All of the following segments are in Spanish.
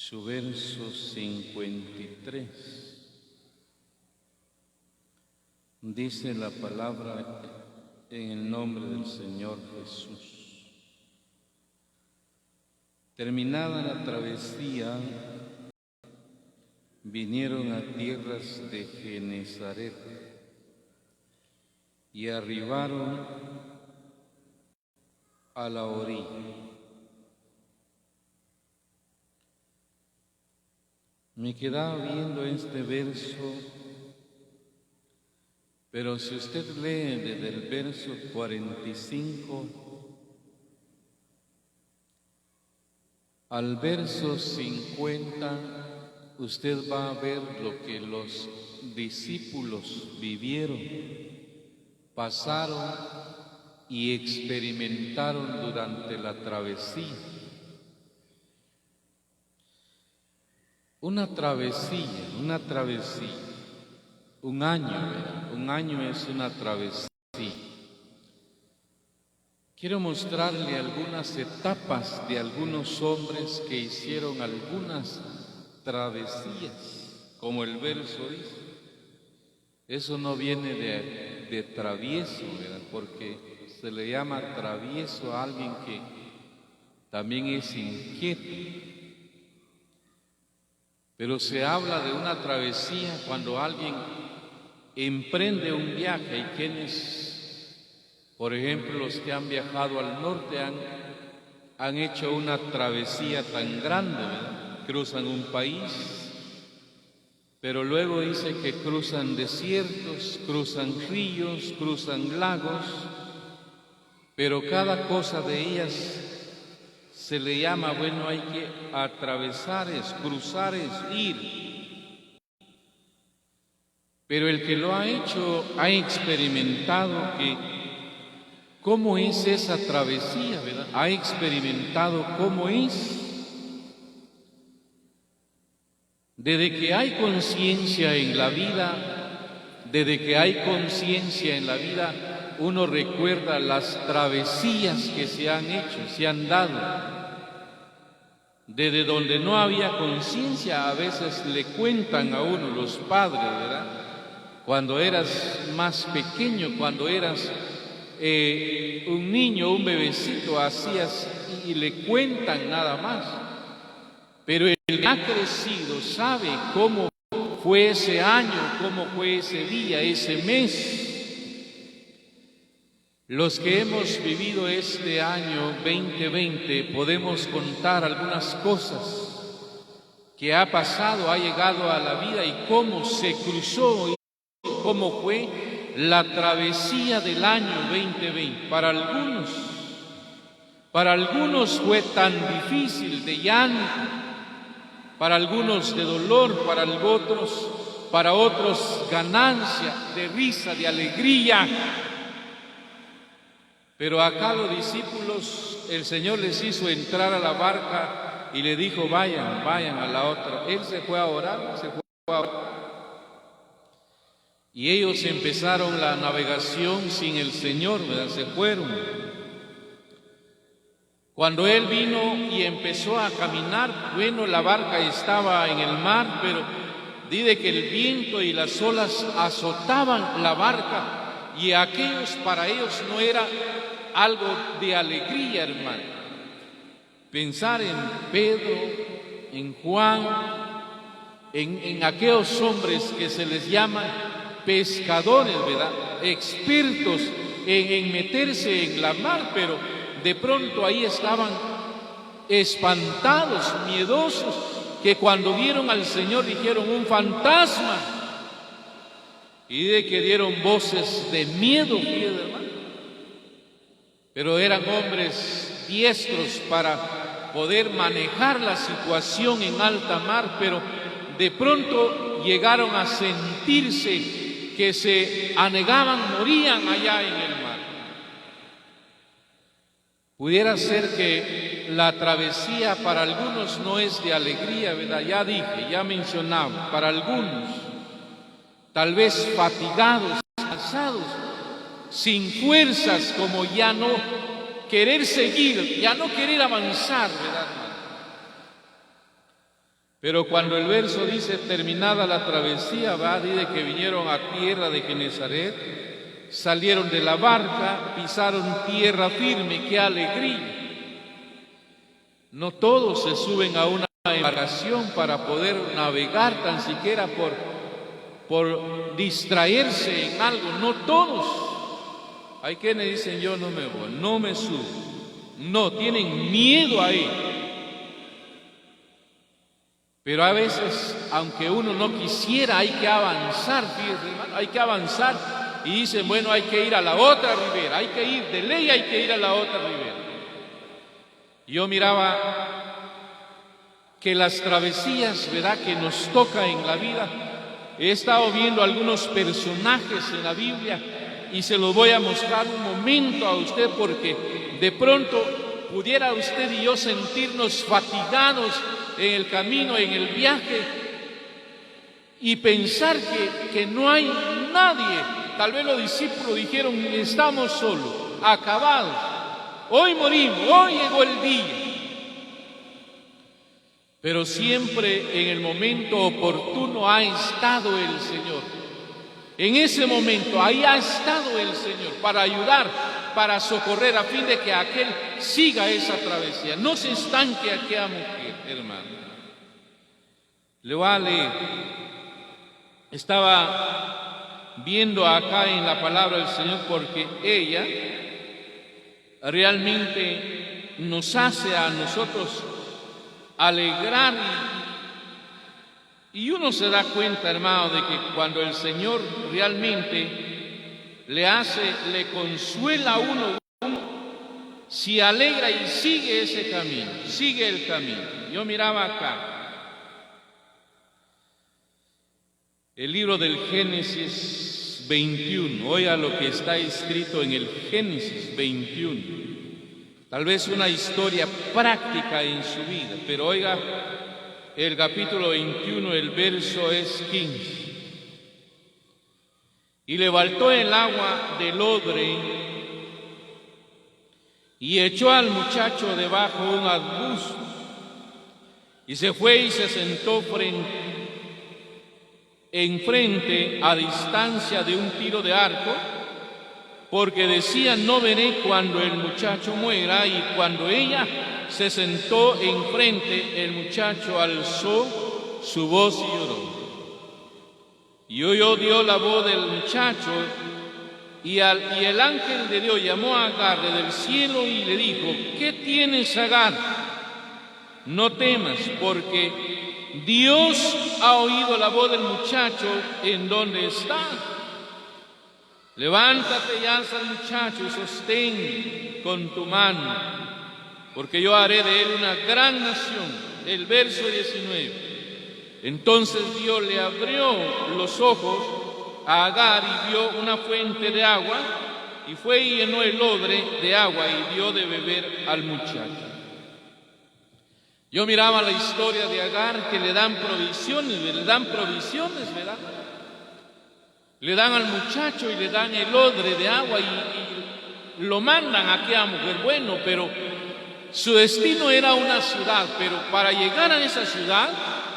su verso 53. Dice la palabra en el nombre del Señor Jesús. Terminada la travesía, vinieron a tierras de Genezaret y arribaron a la orilla. Me quedaba viendo este verso, pero si usted lee desde el verso 45 al verso 50, usted va a ver lo que los discípulos vivieron, pasaron y experimentaron durante la travesía. Una travesía, un año, ¿verdad? Un año es una travesía. Quiero mostrarle algunas etapas de algunos hombres que hicieron algunas travesías, como el verso dice. Eso no viene de travieso, ¿verdad? Porque se le llama travieso a alguien que también es inquieto. Pero se habla de una travesía cuando alguien emprende un viaje. Y quienes, por ejemplo, los que han viajado al norte han hecho una travesía tan grande, ¿verdad? Cruzan un país, pero luego dice que cruzan desiertos, cruzan ríos, cruzan lagos, pero cada cosa de ellas se le llama, bueno, hay que atravesar, es cruzar, es ir. Pero el que lo ha hecho ha experimentado que cómo es esa travesía, ¿verdad? Ha experimentado cómo es. Desde que hay conciencia en la vida, uno recuerda las travesías que se han hecho, se han dado. Desde donde no había conciencia, a veces le cuentan a uno los padres, ¿verdad? Cuando eras más pequeño, cuando eras un niño, un bebecito, hacías y le cuentan nada más. Pero el que ha crecido sabe cómo fue ese año, cómo fue ese día, ese mes. Los que hemos vivido este año 2020 podemos contar algunas cosas que ha pasado, ha llegado a la vida y cómo se cruzó y cómo fue la travesía del año 2020. Para algunos fue tan difícil, de llanto, para algunos de dolor, para otros ganancia, de risa, de alegría. Pero acá los discípulos, el Señor les hizo entrar a la barca y le dijo, vayan a la otra. Él se fue a orar, y ellos empezaron la navegación sin el Señor, ¿verdad? Se fueron. Cuando Él vino y empezó a caminar, bueno, la barca estaba en el mar, pero dice que el viento y las olas azotaban la barca, y para ellos no era algo de alegría, hermano. Pensar en Pedro, en Juan, en aquellos hombres que se les llama pescadores, ¿verdad? Expertos en meterse en la mar, pero de pronto ahí estaban espantados, miedosos, que cuando vieron al Señor dijeron, un fantasma, y de que dieron voces de miedo, hermano. Pero eran hombres diestros para poder manejar la situación en alta mar, pero de pronto llegaron a sentirse que se anegaban, morían allá en el mar. Pudiera ser que la travesía para algunos no es de alegría, ¿verdad? Ya mencionaba, para algunos, tal vez fatigados, cansados, sin fuerzas, como ya no querer seguir, ya no querer avanzar, ¿verdad? Pero cuando el verso dice terminada la travesía, dice que vinieron a tierra de Genezaret, salieron de la barca, pisaron tierra firme, qué alegría. No todos se suben a una embarcación para poder navegar tan siquiera por distraerse en algo, no todos. Hay quienes dicen yo no me voy, no me subo, no, tienen miedo a ir. Pero a veces, aunque uno no quisiera, hay que avanzar, fíjense, hermano, hay que avanzar. Y dicen, bueno, hay que ir a la otra ribera, hay que ir, de ley hay que ir a la otra ribera. Yo miraba que las travesías, ¿verdad?, que nos toca en la vida, he estado viendo algunos personajes en la Biblia y se los voy a mostrar un momento a usted porque de pronto pudiera usted y yo sentirnos fatigados en el camino, en el viaje, y pensar que no hay nadie. Tal vez los discípulos dijeron, estamos solos, acabados, hoy morimos, hoy llegó el día. Pero siempre en el momento oportuno ha estado el Señor. En ese momento, ahí ha estado el Señor para ayudar, para socorrer, a fin de que aquel siga esa travesía. No se estanque aquella mujer, hermano. Le voy a leer. Estaba viendo acá en la palabra del Señor porque ella realmente nos hace a nosotros alegrar y uno se da cuenta, hermano, de que cuando el Señor realmente le consuela a uno, si alegra y sigue ese camino, sigue el camino. Yo miraba acá el libro del Génesis 21, oiga lo que está escrito en el Génesis 21, tal vez una historia práctica en su vida, pero oiga, el capítulo 21, el verso es 15. Y levantó el agua del odre y echó al muchacho debajo de un arbusto y se fue y se sentó enfrente a distancia de un tiro de arco, porque decía, no veré cuando el muchacho muera. Y cuando ella se sentó enfrente, el muchacho alzó su voz y lloró. Y oyó la voz del muchacho, y el ángel de Dios llamó a Agar desde el cielo y le dijo, ¿qué tienes, Agar? No temas, porque Dios ha oído la voz del muchacho en donde está. Levántate y alza al muchacho y sostén con tu mano, porque yo haré de él una gran nación. El verso 19. Entonces Dios le abrió los ojos a Agar y vio una fuente de agua, y fue y llenó el odre de agua y dio de beber al muchacho. Yo miraba la historia de Agar, que le dan provisiones, ¿verdad? Le dan al muchacho y le dan el odre de agua y lo mandan a aquella mujer. Bueno, pero su destino era una ciudad, pero para llegar a esa ciudad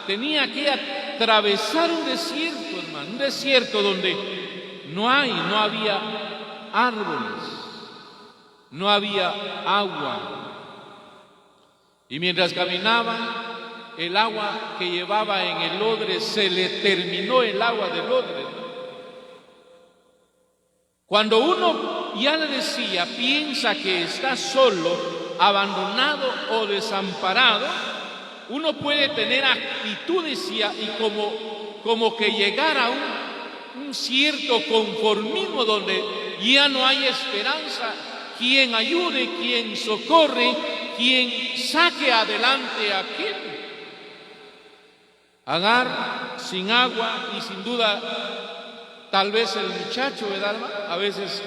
tenía que atravesar un desierto, hermano, un desierto donde no había árboles, no había agua. Y mientras caminaba, el agua que llevaba en el odre, se le terminó el agua del odre. Cuando uno, ya le decía, piensa que está solo, abandonado o desamparado, uno puede tener actitudes y como que llegar a un cierto conformismo donde ya no hay esperanza, quien ayude, quien socorre, quien saque adelante a aquel. Agar sin agua y sin duda, tal vez el muchacho, ¿verdad? A veces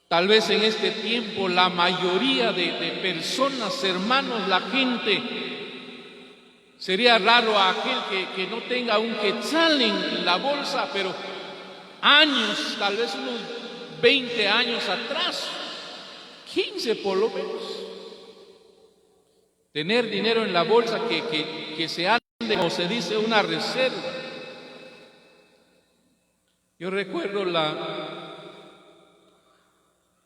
tal vez en este tiempo la mayoría de personas, hermanos, la gente, sería raro a aquel que no tenga un quetzal en la bolsa, pero años, tal vez unos 20 años atrás, 15 por lo menos, tener dinero en la bolsa que se ande, como se dice, una reserva. Yo recuerdo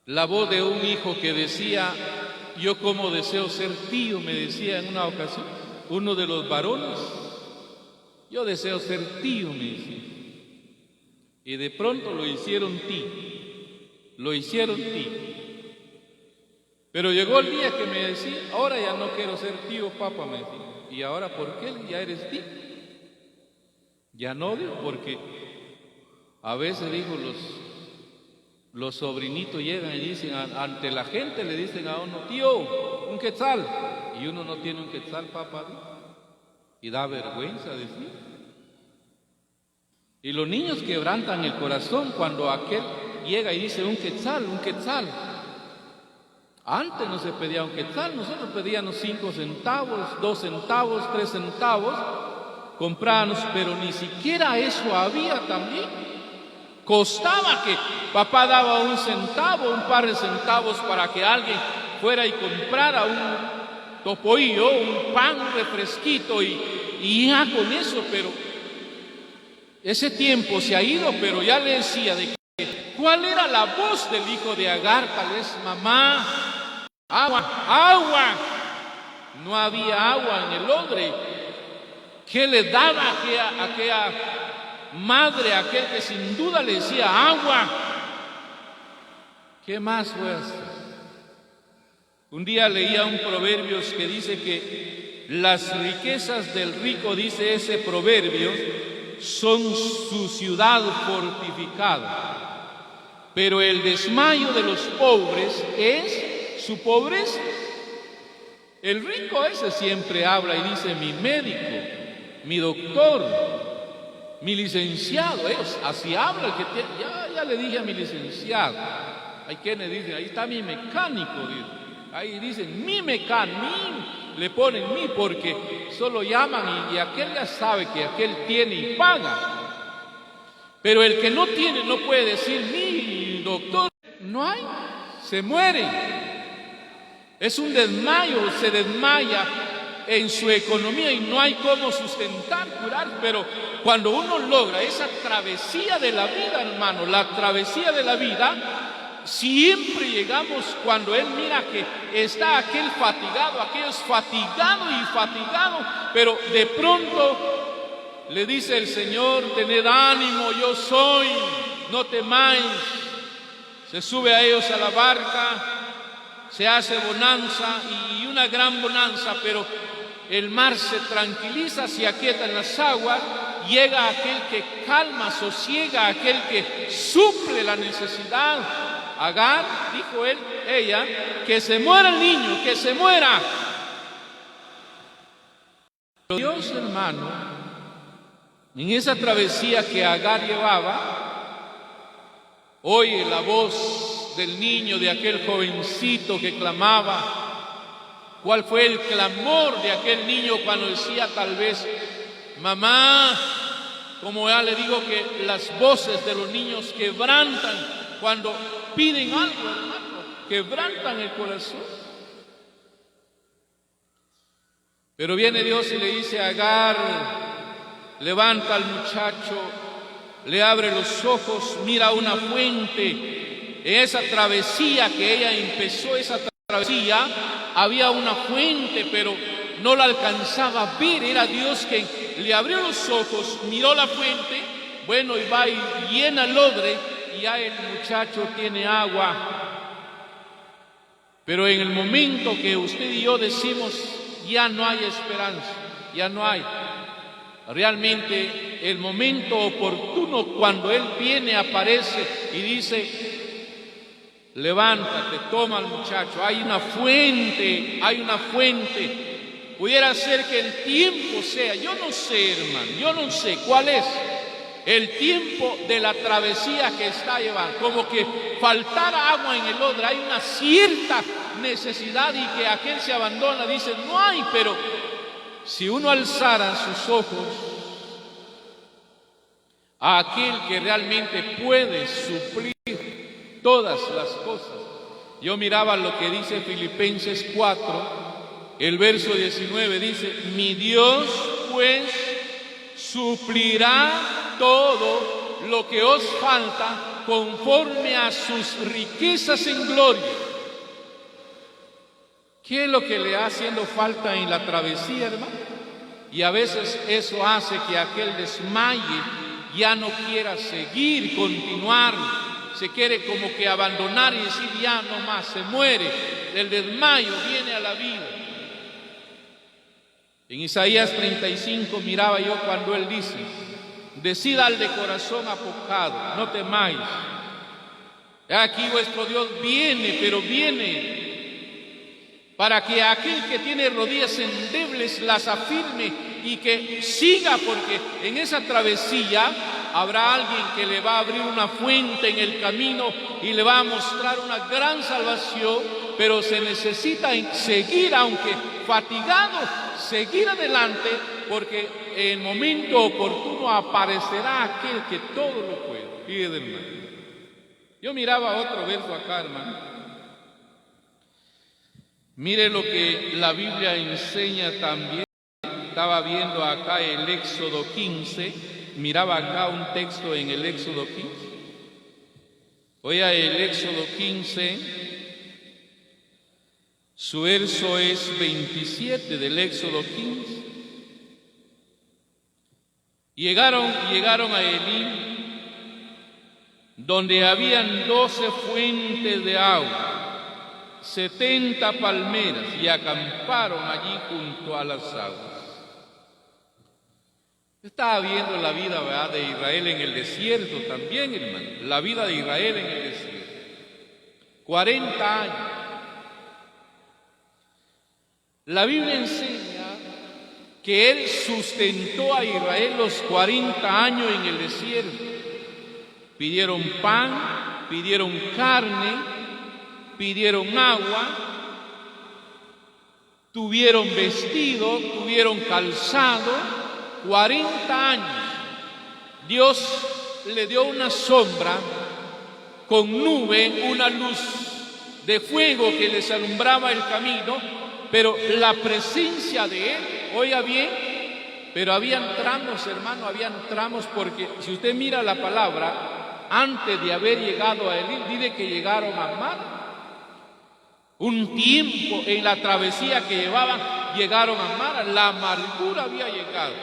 la voz de un hijo que decía: yo como deseo ser tío, me decía en una ocasión, uno de los varones, yo deseo ser tío, me decía. Y de pronto lo hicieron tío, Pero llegó el día que me decía: ahora ya no quiero ser tío, papá, me decía. ¿Y ahora por qué ya eres tío? Ya no, digo, porque a veces, dijo, los sobrinitos llegan y dicen, ante la gente le dicen a uno: tío, un quetzal. Y uno no tiene un quetzal, papá, dijo. Y da vergüenza decir. Y los niños quebrantan el corazón cuando aquel llega y dice: un quetzal, un quetzal. Antes no se pedía un quetzal, nosotros pedíamos 5 centavos, 2 centavos, 3 centavos, comprábamos, pero ni siquiera eso había también. Costaba que papá daba 1 centavo, un par de centavos para que alguien fuera y comprara un topoillo, un pan, un refresquito y ya con eso, pero ese tiempo se ha ido. Pero ya le decía de que cuál era la voz del hijo de Agar, tal vez: mamá, agua, agua. No había agua en el odre. ¿Qué le daba a aquella madre, aquel que sin duda le decía: agua? ¿Qué más voy a hacer? Un día leía un proverbio que dice que las riquezas del rico, dice ese proverbio, son su ciudad fortificada, pero el desmayo de los pobres es su pobreza. El rico ese siempre habla y dice: mi médico, mi doctor, mi licenciado. Así habla el que tiene. Ya le dije a mi licenciado. Hay quienes dicen: ahí está mi mecánico, dice. Ahí dicen: mi mecánico, le ponen mi, porque solo llaman y aquel ya sabe que aquel tiene y paga. Pero el que no tiene no puede decir: mi doctor. No hay, se muere. Es un desmayo, se desmaya en su economía y no hay cómo sustentar, curar. Pero cuando uno logra esa travesía de la vida, hermano, la travesía de la vida, siempre llegamos cuando él mira que está aquel es fatigado y fatigado, pero de pronto le dice el Señor: tened ánimo, yo soy, no temáis. Se sube a ellos a la barca, se hace bonanza y una gran bonanza, pero el mar se tranquiliza, se aquietan las aguas, llega aquel que calma, sosiega, aquel que suple la necesidad. Agar, dijo ella, que se muera el niño, que se muera. Dios, hermano, en esa travesía que Agar llevaba, oye la voz del niño, de aquel jovencito que clamaba. ¿Cuál fue el clamor de aquel niño cuando decía tal vez: mamá? Como ya le digo que las voces de los niños quebrantan cuando piden algo, hermano, quebrantan el corazón. Pero viene Dios y le dice a Agar: levanta al muchacho, le abre los ojos, mira una fuente. En esa travesía que ella empezó, esa travesía, había una fuente, pero no la alcanzaba a ver. Era Dios quien le abrió los ojos, miró la fuente, bueno, y va y llena el odre, y ya el muchacho tiene agua. Pero en el momento que usted y yo decimos: ya no hay esperanza, ya no hay, realmente el momento oportuno, cuando Él viene, aparece y dice: levántate, toma al muchacho. Hay una fuente, hay una fuente. Pudiera ser que el tiempo sea, yo no sé, hermano, yo no sé cuál es el tiempo de la travesía que está llevando. Como que faltara agua en el odre, hay una cierta necesidad y que aquel se abandona, dice: no hay. Pero si uno alzara sus ojos a aquel que realmente puede suplir todas las cosas. Yo miraba lo que dice Filipenses 4, El verso 19 dice: mi Dios pues suplirá todo lo que os falta conforme a sus riquezas en gloria. ¿Qué es lo que le ha haciendo falta en la travesía, hermano? Y a veces eso hace que aquel desmaye, ya no quiera seguir, continuar, se quiere como que abandonar y decir ya no más, se muere. El desmayo viene a la vida. En Isaías 35 miraba yo cuando él dice: decid al de corazón apocado, no temáis. Aquí vuestro Dios viene, pero viene para que aquel que tiene rodillas endebles las afirme y que siga, porque en esa travesía habrá alguien que le va a abrir una fuente en el camino y le va a mostrar una gran salvación, pero se necesita seguir, aunque fatigado, seguir adelante, porque en el momento oportuno aparecerá aquel que todo lo puede. Fíjate, hermano. Yo miraba otro verso acá, hermano. Mire lo que la Biblia enseña también. Estaba viendo acá el Éxodo 15, miraba acá un texto en el Éxodo 15. Oiga, el Éxodo 15, su verso es 27 del Éxodo 15. Llegaron a Elim, donde habían 12 fuentes de agua, 70 palmeras, y acamparon allí junto a las aguas. Estaba viendo la vida, ¿verdad?, de Israel en el desierto también, hermano. La vida de Israel en el desierto. 40 años. La Biblia enseña que Él sustentó a Israel los 40 años en el desierto. Pidieron pan, pidieron carne, pidieron agua, tuvieron vestido, tuvieron calzado. 40 años. Dios le dio una sombra con nube, una luz de fuego que les alumbraba el camino, pero la presencia de Él, oiga bien, pero habían tramos, hermano, habían tramos, porque si usted mira la palabra, antes de haber llegado a Elim, dice que llegaron a mar. Un tiempo en la travesía que llevaban, llegaron a mar, la amargura había llegado.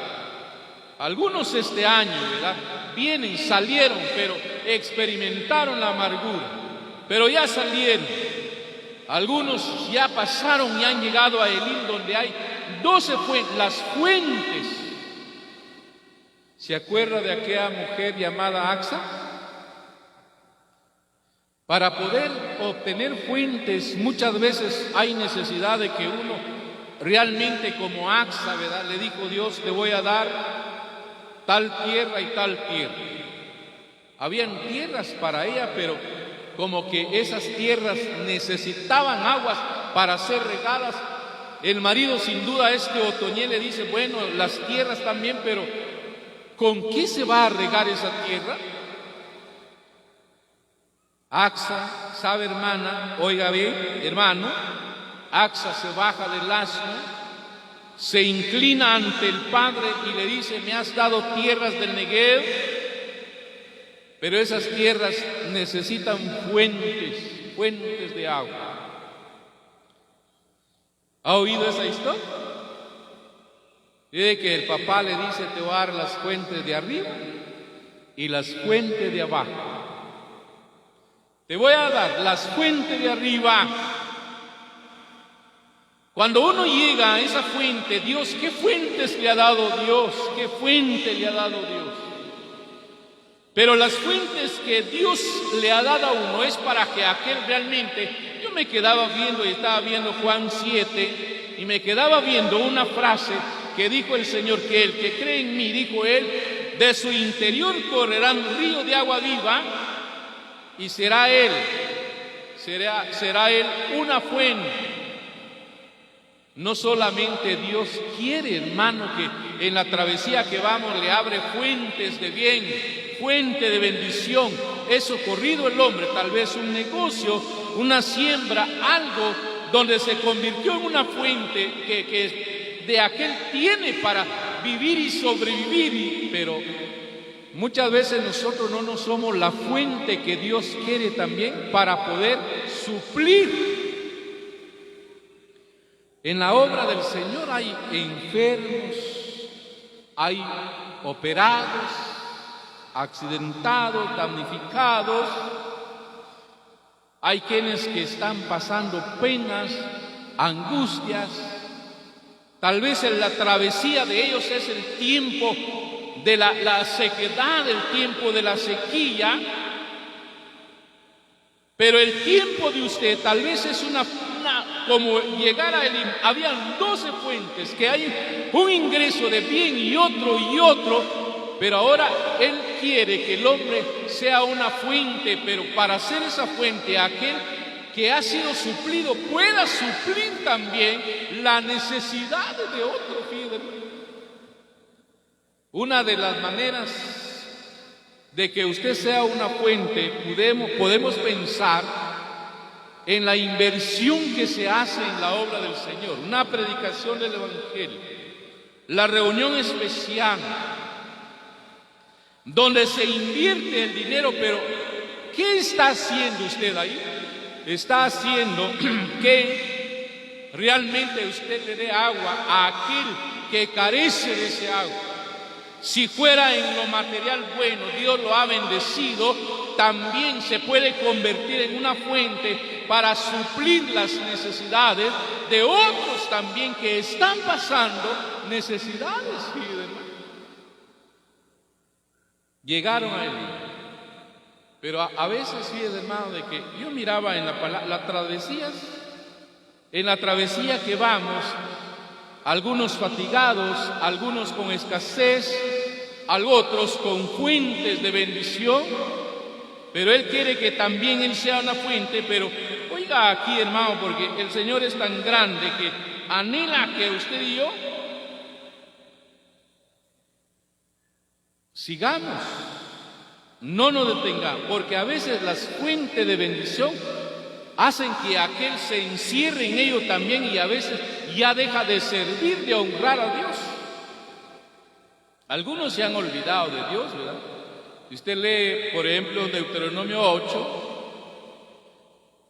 Algunos este año, ¿verdad?, vienen, salieron, pero experimentaron la amargura, pero ya salieron. Algunos ya pasaron y han llegado a Elim, donde hay 12 fuentes, las fuentes. ¿Se acuerda de aquella mujer llamada Axa? Para poder obtener fuentes, muchas veces hay necesidad de que uno realmente, como Axa, ¿verdad?, le dijo Dios: te voy a dar tal tierra y tal tierra. Habían tierras para ella, pero como que esas tierras necesitaban aguas para ser regadas. El marido, sin duda, Otoniel le dice: bueno, las tierras también, pero ¿con qué se va a regar esa tierra? Axa, sabe, hermana, oiga bien, hermano, Axa se baja del asno, se inclina ante el Padre y le dice: me has dado tierras del Negev, pero esas tierras necesitan fuentes de agua. ¿Ha oído esa historia? Dice que el papá le dice: te voy a dar las fuentes de arriba y las fuentes de abajo. Te voy a dar las fuentes de arriba. Cuando uno llega a esa fuente, Dios, ¿qué fuentes le ha dado Dios? ¿Qué fuente le ha dado Dios? Pero las fuentes que Dios le ha dado a uno es para que aquel realmente... Yo me quedaba viendo y estaba viendo Juan 7 y me quedaba viendo una frase que dijo el Señor, que el que cree en mí, dijo Él, de su interior correrá un río de agua viva, y será Él una fuente. No solamente Dios quiere, hermano, que en la travesía que vamos le abre fuentes de bien, fuente de bendición. Eso corrido el hombre, tal vez un negocio, una siembra, algo, donde se convirtió en una fuente que de aquel tiene para vivir y sobrevivir, pero muchas veces nosotros no nos somos la fuente que Dios quiere también para poder suplir. En la obra del Señor hay enfermos, hay operados, accidentados, damnificados, hay quienes que están pasando penas, angustias. Tal vez en la travesía de ellos es el tiempo de la sequedad, el tiempo de la sequía, pero el tiempo de usted tal vez es como llegar habían 12 fuentes, que hay un ingreso de bien y otro, pero ahora Él quiere que el hombre sea una fuente, pero para ser esa fuente, aquel que ha sido suplido pueda suplir también la necesidad de otro. Una de las maneras de que usted sea una fuente, podemos pensar en la inversión que se hace en la obra del Señor, una predicación del Evangelio, la reunión especial, donde se invierte el dinero, pero ¿qué está haciendo usted ahí? Está haciendo que realmente usted le dé agua a aquel que carece de ese agua. Si fuera en lo material bueno, Dios lo ha bendecido, también se puede convertir en una fuente para suplir las necesidades de otros también que están pasando necesidades. Llegaron a Él. Pero a veces, hermano, de que yo miraba en las travesías, en la travesía que vamos, algunos fatigados, algunos con escasez, otros con fuentes de bendición, pero Él quiere que también Él sea una fuente. Pero oiga aquí, hermano, porque el Señor es tan grande que anhela que usted y yo sigamos, no nos detengamos, porque a veces las fuentes de bendición hacen que aquel se encierre en ello también y a veces ya deja de servir, de honrar a Dios. Algunos se han olvidado de Dios, ¿verdad? Si usted lee, por ejemplo, Deuteronomio 8,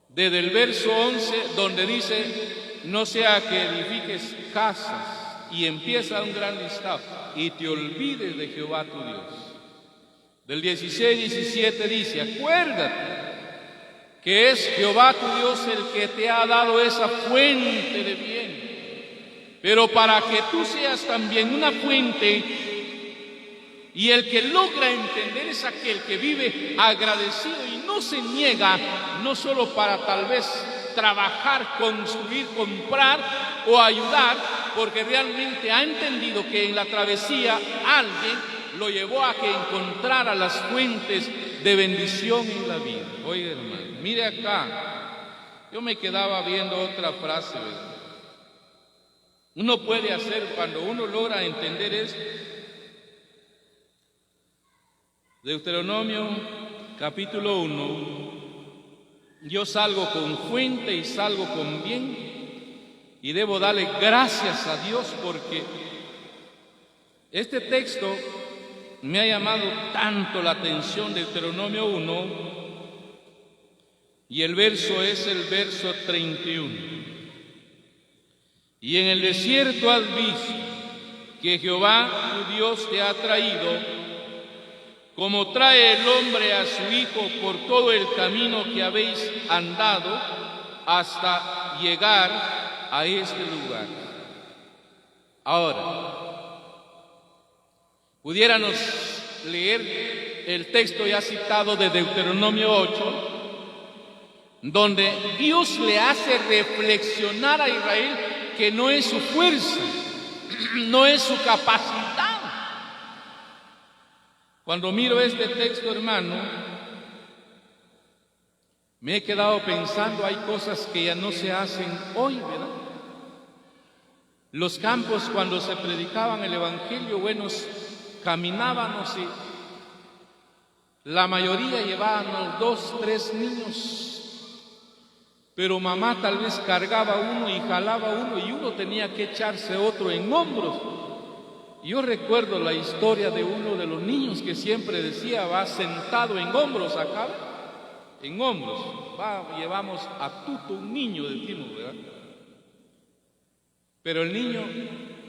desde el verso 11, donde dice: no sea que edifiques casas, y empieza un gran listado, y te olvides de Jehová tu Dios. Del 16-17 dice: acuérdate que es Jehová tu Dios el que te ha dado esa fuente de bien, pero para que tú seas también una fuente. Y el que logra entender es aquel que vive agradecido y no se niega, no solo para tal vez trabajar, construir, comprar o ayudar, porque realmente ha entendido que en la travesía alguien lo llevó a que encontrara las fuentes de bendición en la vida. Oye, hermano, mire acá, yo me quedaba viendo otra frase, ¿verdad? Uno puede hacer, cuando uno logra entender esto, Deuteronomio capítulo 1, yo salgo con fuente y salgo con bien, y debo darle gracias a Dios porque este texto me ha llamado tanto la atención. Deuteronomio 1, y el verso es el verso 31. Y en el desierto has visto que Jehová tu Dios te ha traído, como trae el hombre a su hijo por todo el camino que habéis andado, hasta llegar a este lugar. Ahora, pudiéramos leer el texto ya citado de Deuteronomio 8, donde Dios le hace reflexionar a Israel que no es su fuerza, no es su capacidad. Cuando miro este texto, hermano, me he quedado pensando, hay cosas que ya no se hacen hoy, ¿verdad? Los campos, cuando se predicaban el Evangelio, buenos, caminábamos y la mayoría llevábamos 2, 3 niños. pero mamá tal vez cargaba uno y jalaba uno y uno tenía que echarse otro en hombros. Yo recuerdo la historia de uno de los niños que siempre decía, va sentado en hombros acá, en hombros, llevamos a Tuto, un niño, decimos, ¿verdad? Pero el niño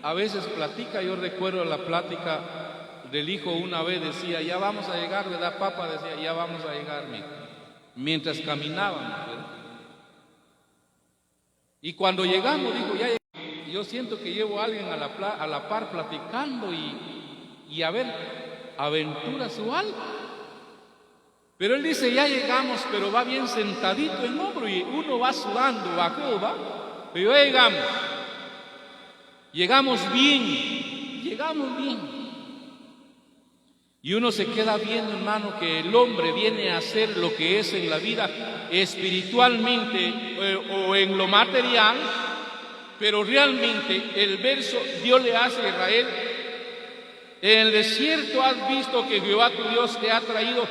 a veces platica. Yo recuerdo la plática del hijo una vez, decía, ya vamos a llegar, ¿verdad, papá? Decía, ya vamos a llegar, mientras caminábamos, ¿verdad? Y cuando llegamos, dijo, ya llegamos. Yo siento que llevo a alguien a la par platicando y a ver, aventuras o algo. Pero él dice, ya llegamos, pero va bien sentadito en hombro y uno va sudando, bajó, va. Pero ya llegamos. Llegamos bien. Y uno se queda viendo, hermano, que el hombre viene a hacer lo que es en la vida espiritualmente o en lo material, pero realmente el verso Dios le hace a Israel: en el desierto has visto que Jehová tu Dios te ha traído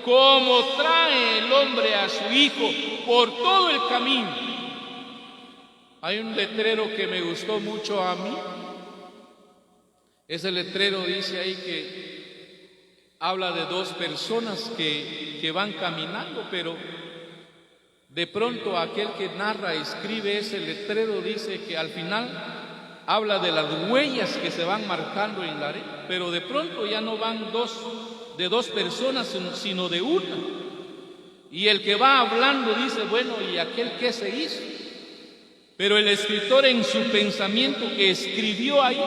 como trae el hombre a su hijo por todo el camino. Hay un letrero que me gustó mucho a mí. Ese letrero dice ahí que habla de dos personas que van caminando, pero de pronto aquel que narra, escribe ese letrero, dice que al final habla de las huellas que se van marcando en la arena, pero de pronto ya no van de dos personas, sino de una. Y el que va hablando dice, bueno, ¿y aquel qué se hizo? Pero el escritor, en su pensamiento que escribió ahí,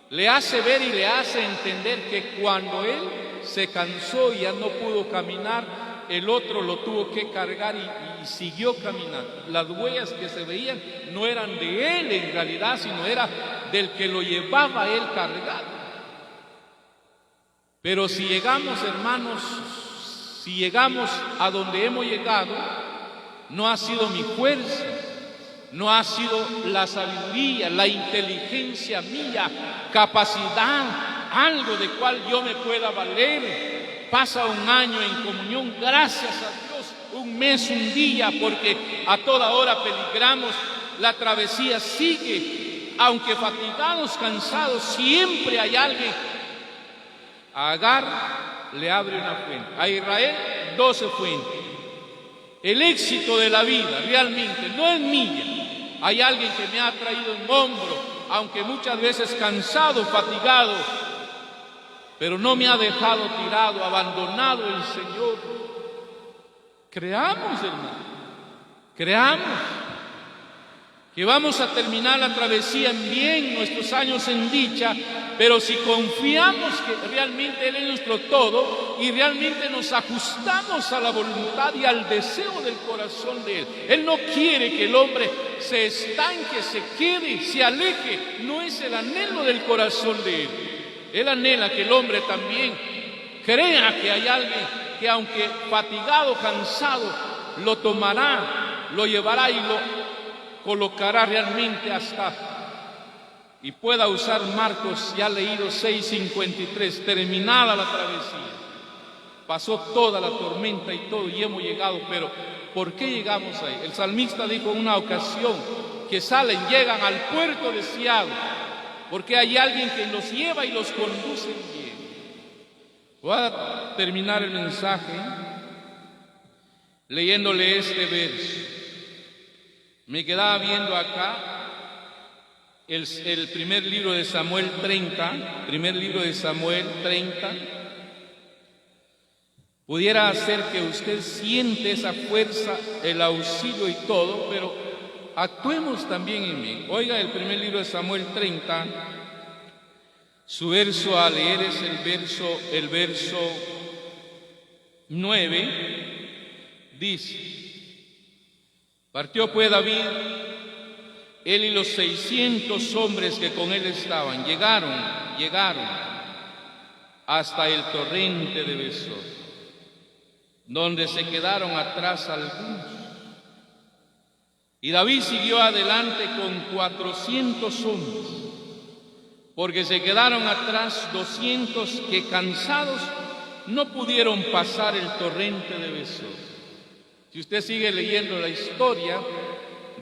le hace ver y le hace entender que cuando él se cansó y ya no pudo caminar, el otro lo tuvo que cargar y siguió caminando. Las huellas que se veían no eran de él en realidad, sino era del que lo llevaba él cargado. Pero si llegamos, hermanos, si llegamos a donde hemos llegado, no ha sido mi fuerza, no ha sido la sabiduría, la inteligencia mía, capacidad, algo de cual yo me pueda valer. Pasa un año en comunión, gracias a Dios, un mes, un día, porque a toda hora peligramos, la travesía sigue, aunque fatigados, cansados, siempre hay alguien. A Agar le abre una fuente, a Israel 12 fuentes. El éxito de la vida realmente no es mía. Hay alguien que me ha traído en hombro, aunque muchas veces cansado, fatigado, pero no me ha dejado tirado, abandonado el Señor. Creamos, hermano, creamos que vamos a terminar la travesía en bien, nuestros años en dicha, pero si confiamos que realmente Él es nuestro todo y realmente nos ajustamos a la voluntad y al deseo del corazón de Él. Él no quiere que el hombre se estanque, se quede, se aleje. No es el anhelo del corazón de Él. Él anhela que el hombre también crea que hay alguien que, aunque fatigado, cansado, lo tomará, lo llevará y lo colocará realmente hasta y pueda usar Marcos, ya leído 6:53, terminada la travesía. Pasó toda la tormenta y todo y hemos llegado, pero ¿por qué llegamos ahí? El salmista dijo en una ocasión que llegan al puerto deseado, porque hay alguien que los lleva y los conduce bien. Voy a terminar el mensaje leyéndole este verso. Me quedaba viendo acá el primer libro de Samuel 30, pudiera hacer que usted siente esa fuerza, el auxilio y todo, pero actuemos también en mí. Oiga, el primer libro de Samuel 30, su verso a leer es el verso 9, dice: partió pues David, él y los 600 hombres que con él estaban, llegaron hasta el torrente de Besor, donde se quedaron atrás algunos. Y David siguió adelante con 400 hombres, porque se quedaron atrás 200 que, cansados, no pudieron pasar el torrente de Besor. Si usted sigue leyendo la historia,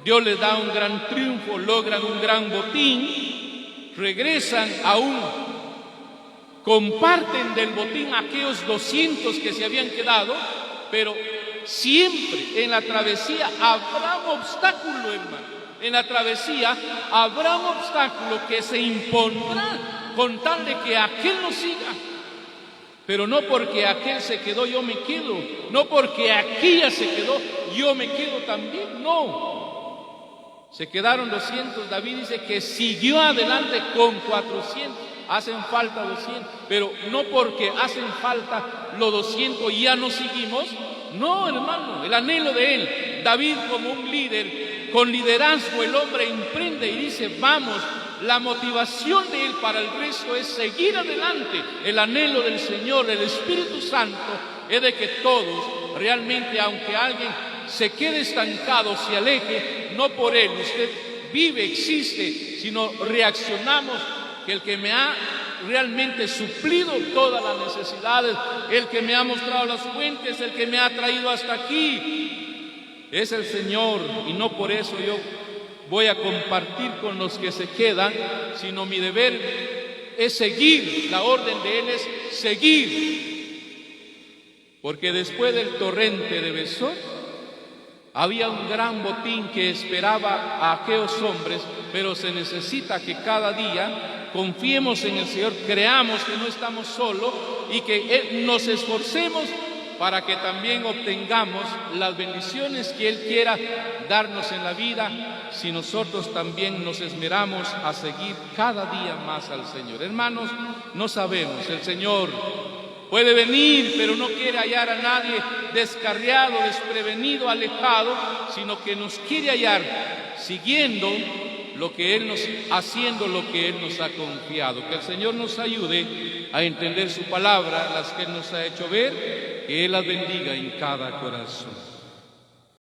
Dios les da un gran triunfo, logran un gran botín, regresan aún, comparten del botín aquellos 200 que se habían quedado, pero siempre en la travesía habrá un obstáculo, hermano. En la travesía habrá un obstáculo que se impondrá con tal de que aquel no siga. Pero no porque aquel se quedó, yo me quedo. No porque aquella se quedó, yo me quedo también. No. Se quedaron 200. David dice que siguió adelante con 400. Hacen falta 200. Pero no porque hacen falta los 200 y ya no seguimos. No, hermano. El anhelo de él. David como un líder, con liderazgo, el hombre emprende y dice, vamos. La motivación de él para el resto es seguir adelante. El anhelo del Señor, el Espíritu Santo, es de que todos, realmente, aunque alguien se quede estancado, se aleje, no por él, usted vive, existe, sino reaccionamos, que el que me ha realmente suplido todas las necesidades, el que me ha mostrado las fuentes, el que me ha traído hasta aquí, es el Señor, y no por eso yo voy a compartir con los que se quedan, sino mi deber es seguir, la orden de Él es seguir, porque después del torrente de Besor había un gran botín que esperaba a aquellos hombres, pero se necesita que cada día confiemos en el Señor, creamos que no estamos solos y que nos esforcemos para que también obtengamos las bendiciones que Él quiera darnos en la vida, si nosotros también nos esmeramos a seguir cada día más al Señor. Hermanos, no sabemos, el Señor puede venir, pero no quiere hallar a nadie descarriado, desprevenido, alejado, sino que nos quiere hallar siguiendo lo que Él haciendo lo que Él nos ha confiado. Que el Señor nos ayude a entender su palabra, las que Él nos ha hecho ver, que Él las bendiga en cada corazón.